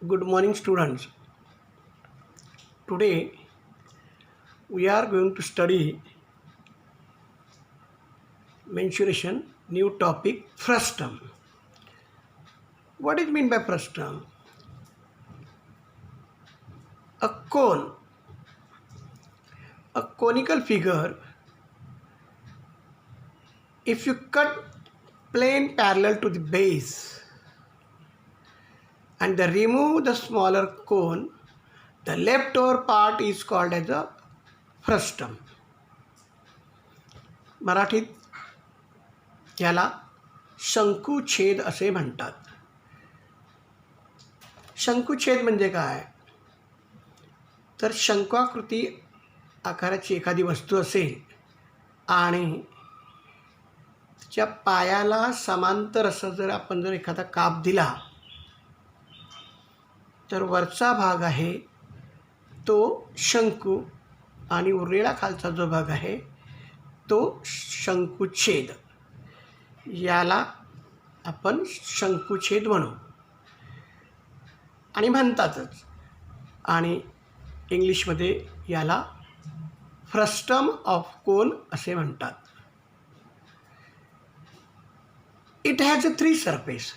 Good morning, students. Today we are going to study mensuration, new topic, frustum. What is mean by frustum? A cone, a conical figure. If you cut plane parallel to the base and then remove the smaller cone, the leftover part is called as a frustum. मराठीत याला शंकुछेद असे म्हणतात. शंकुछेद म्हणजे काय? तर शंकवाकृती आकाराची एखादी वस्तू असेल आणि तिच्या पायाला समांतर असं जर आपण जर एखादा काप दिला तर वरचा भाग आहे तो शंकू आणि उरलेला खालचा जो भाग आहे तो शंकुछेद. याला आपण शंकुछेद म्हणू आणि म्हणतातच. आणि इंग्लिशमध्ये याला फ्रस्टम ऑफ कोन असे म्हणतात. It has 3 surface.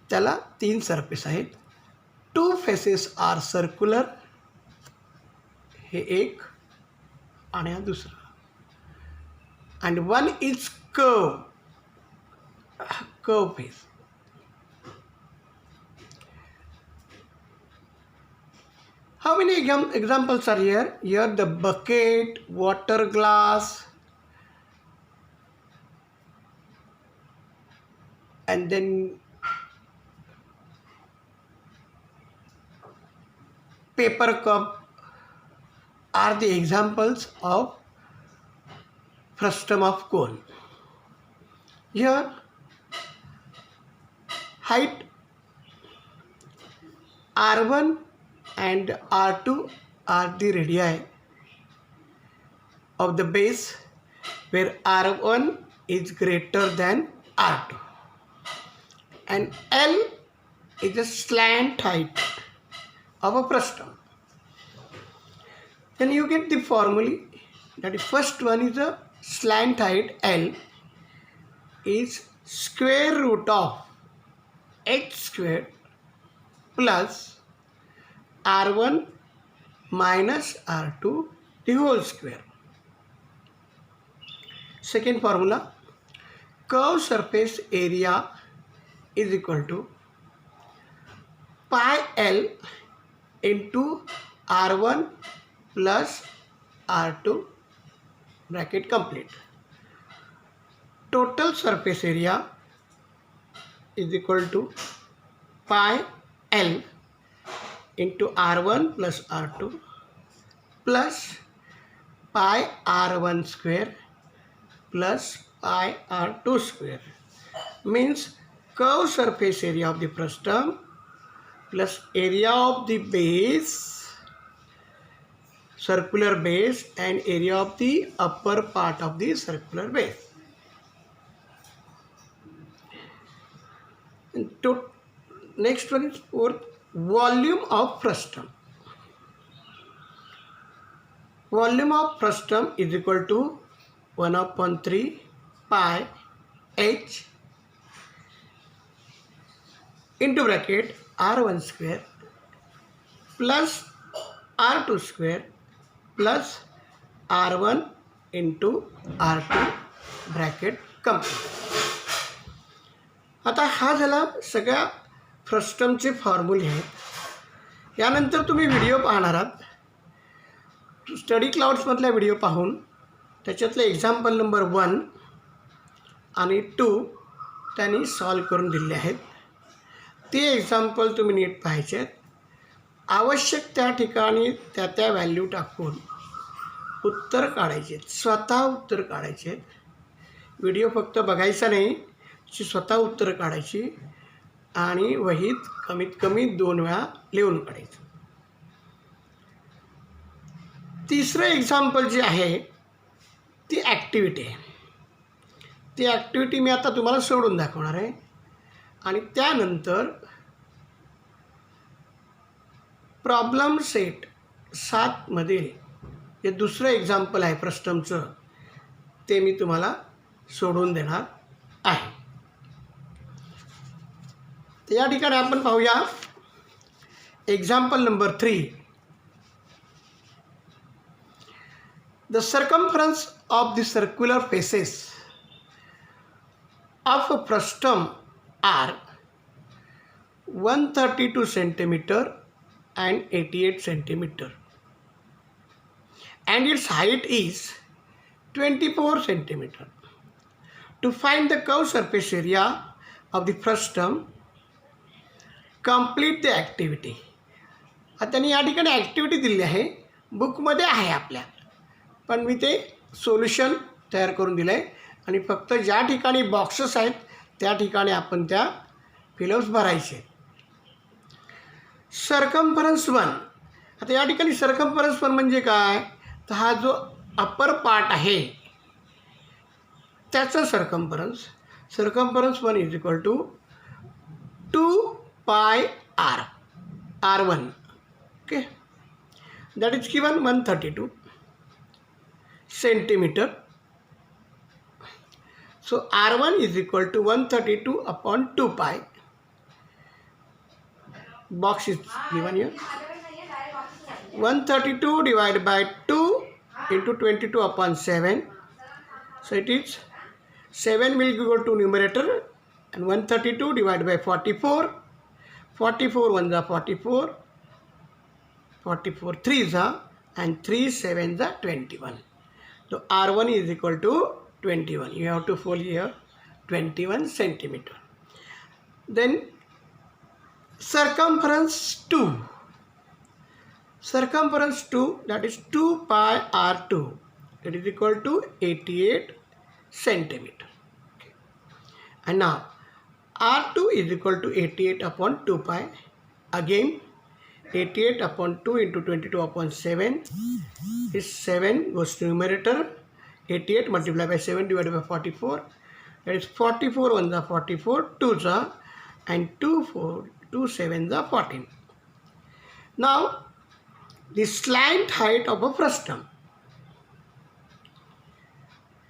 त्याला 3 सरफेस आहेत. 2 फेसेस आर सर्क्युलर. हे एक आणि हा दुसरा. And 1 is curve face. How many examples are here? Here the bucket, water glass, and then paper cup are the examples of frustum of cone. Here height R1 and R2 are the radii of the base where R1 is greater than R2 and L is the slant height of a frustum. Then you get the formula that the first one is a slant height L is square root of h square plus R1 minus R2 the whole square. Second formula, curved surface area is equal to pi L into R1 plus R2 bracket complete. Total surface area is equal to pi L into R1 plus R2 plus pi R1 square plus pi R2 square means curved surface area of the frustum plus area of the base, circular base, and area of the upper part of the circular base. And next one is fourth, volume of frustum. Volume of frustum is equal to 1/3 pi h into bracket R1 square plus R2 square plus R1 into R2 bracket complete. आता हा झाला सगळ्या फ्रस्टमचे फॉर्म्युले आहेत. यानंतर तुम्ही video पाहणार आहात. Study क्लाउड्समधला video पाहून त्याच्यातले एक्झाम्पल नंबर 1 आणि 2 त्यांनी सॉल्व करून दिले आहेत. ते एक्झाम्पल तुम्ही नीट पाहायचे आहेत. आवश्यक त्या ठिकाणी त्या व्हॅल्यू टाकून उत्तर काढायचे आहेत. स्वतः उत्तर काढायचे आहेत. व्हिडिओ फक्त बघायचा नाही, स्वतः उत्तर काढायची आणि वहीत कमीत कमी 2 वेळा लिहून काढायचं. तिसरं एक्झाम्पल जे आहे ती ॲक्टिव्हिटी आहे. ती ॲक्टिव्हिटी मी आता तुम्हाला सोडून दाखवणार आहे आणि त्यानंतर प्रॉब्लेम सेट 7 मधील जे दुसरं एक्झाम्पल आहे प्रश्नमचं ते मी तुम्हाला सोडून देणार आहे. तर या ठिकाणी आपण पाहूया example number 3. The circumference of the circular faces of a frustum are 132 centimeter and 88 centimeter, and its height is 24 centimeter. To find the curved surface area of the frustum, complete the activity. आता त्यांनी या ठिकाणी activity दिली आहे, बुकमध्ये आहे आपल्या, पण मी ते सोल्युशन तयार करून दिलं आहे आणि फक्त ज्या ठिकाणी बॉक्सेस आहेत त्या ठिकाणी आपण त्या फिलअप्स भरायचे. सर्कम्फरन्स 1. आता या ठिकाणी सर्कम्फरन्स 1 म्हणजे काय, तर हा जो अपर पार्ट आहे त्याचं circumference 1 is equal to 2 pi r, r1. Okay, that is given 132 centimeter. So r1 is equal to 132 upon 2 pi. Box is given here. 132 divided by 2 into 22 upon 7. So it is 7 will go to numerator and 132 divided by 44. 44 1s are 44. 44 3s are, and 3 7s are 21. So R1 is equal to 21. You have to fold here 21 centimeter. Then circumference 2. Circumference 2, that is 2 pi R2. It is equal to 88 centimeter. Okay. And now R2 is equal to 88 upon 2 pi. Again 88 upon 2 into 22 upon 7. This 7 goes to numerator. 88 multiplied by 7 divided by 44. That is 44 1s are 44, 2s are, and 2 7s are 14. Now the slant height of a frustum.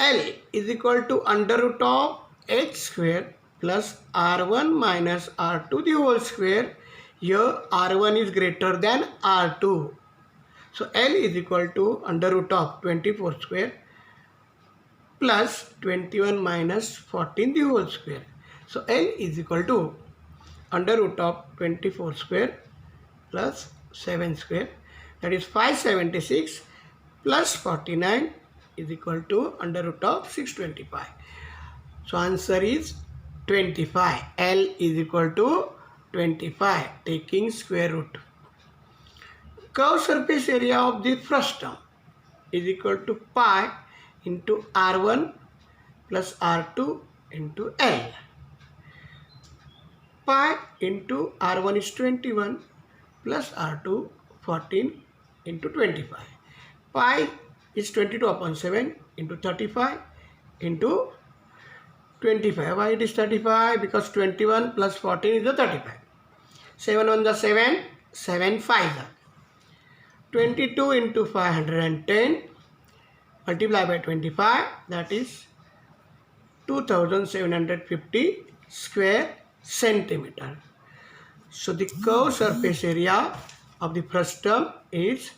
L is equal to under root of h square plus r1 minus r2 the whole square. Here r1 is greater than r2. So L is equal to under root of 24 square plus 21 minus 14 the whole square. So L is equal to under root of 24 square plus 7 square, that is 576 plus 49 is equal to under root of 625. So answer is 25. L is equal to 25 taking square root. Curved surface area of the frustum is equal to pi into r1 plus r2 into L. Pi into r1 is 21 plus r2 14 into 25. Pi is 22 upon 7 into 35 into 25. Why it is 35? Because 21 plus 14 is the 35. 7 1s are 7, 7 5s are. 22 into 510 multiplied by 25, that is 2750 square centimeter. So the curved surface area of the frustum is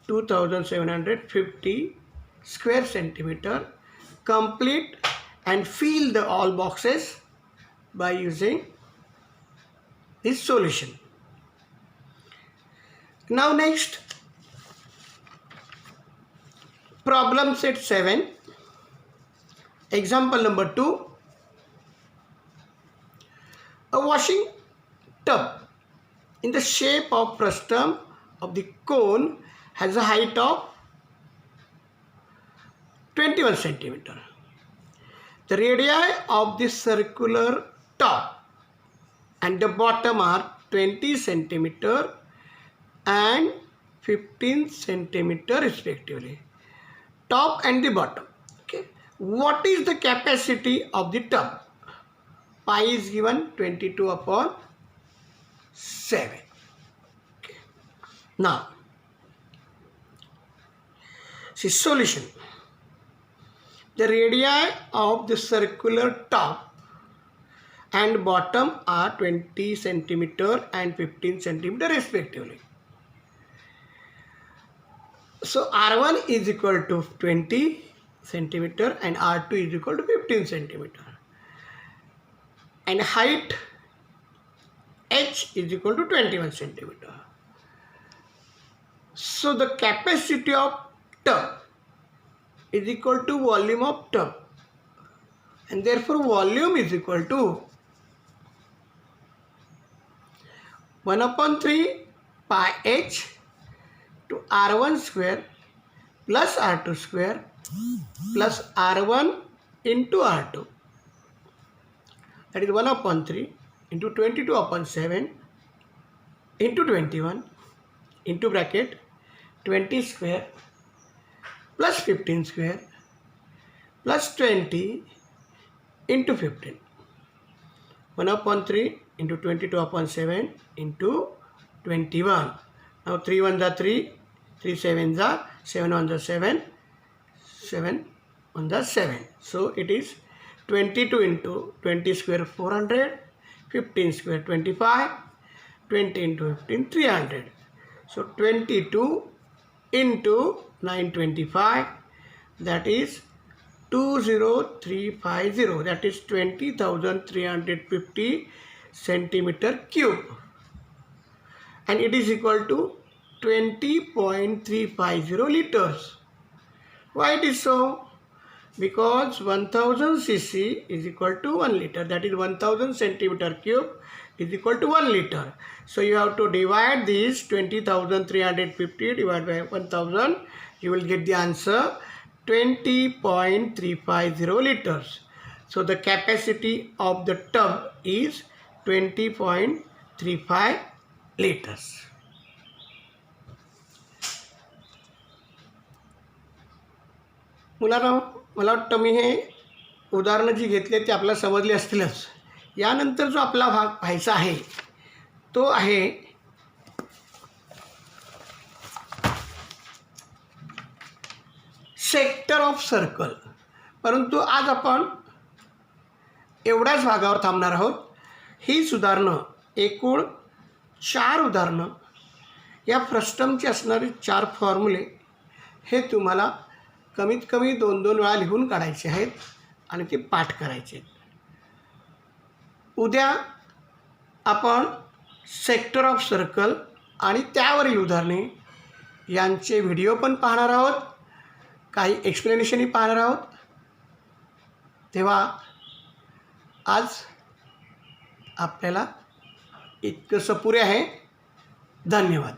2750 square centimeter. Complete and fill the all boxes by using this solution. Now next, problem set 7, example number 2. A washing tub in the shape of frustum of the cone has a height of 21 centimeter. The radii of the circular top and the bottom are 20 centimeter and 15 centimeter respectively. Top and the bottom. Okay. What is the capacity of the tub? Pi is given 22 upon 7. Okay. Now, see solution. The radii of the circular top and bottom are 20 centimeter and 15 centimeter respectively. So R1 is equal to 20 centimeter and R2 is equal to 15 centimeter. And height H is equal to 21 centimeter. So the capacity of tub is equal to volume of tub, and therefore volume is equal to 1/3 pi H to R1 square plus R2 square plus R1 into R2. That is 1/3 into 22/7 into 21 into bracket 20 square plus 15 square plus 20 into 15. 1/3 into 22/7 into 21. Now 3 1s are 3, 3 7s are 7 1s are 7, 7 1s are 7. So it is 22 into 20 square 400, 15 square 25, 20 into 15 300. So 22 into 925, that is 20350, that is 20,350 centimeter cube, and it is equal to 20.350 liters. Why it is so? Because 1000 cc is equal to 1 liter, that is 1000 centimeter cube is equal to 1 liter. So you have to divide this 20,350 divided by 1000, you will get the answer 20.350 liters. So the capacity of the tub is 20.35 liters. मुलांनो, मला वाटतं मी हे उदाहरणं जी घेतली ते आपल्याला समजली असतीलच. यानंतर जो आपला भाग पाहायचा आहे तो आहे सेक्टर ऑफ सर्कल. परंतु आज आपण एवढ्याच भागावर थांबणार आहोत. ही उदाहरणं एकूण 4 उदाहरणं, या फ्रस्टमचे असणारे 4 फॉर्म्युले हे तुम्हाला कमीत कमी 2-2 वेळा लिहून काढायचे आहेत आणि ते पाठ करायचे आहेत. उद्या आपण सेक्टर ऑफ सर्कल आणि त्यावरील उदाहरणे यांचे व्हिडिओ पण पाहणार आहोत, काही एक्सप्लेनेशनही पाहणार आहोत. तेव्हा आज आपल्याला इतकंसं पुरे आहे. धन्यवाद.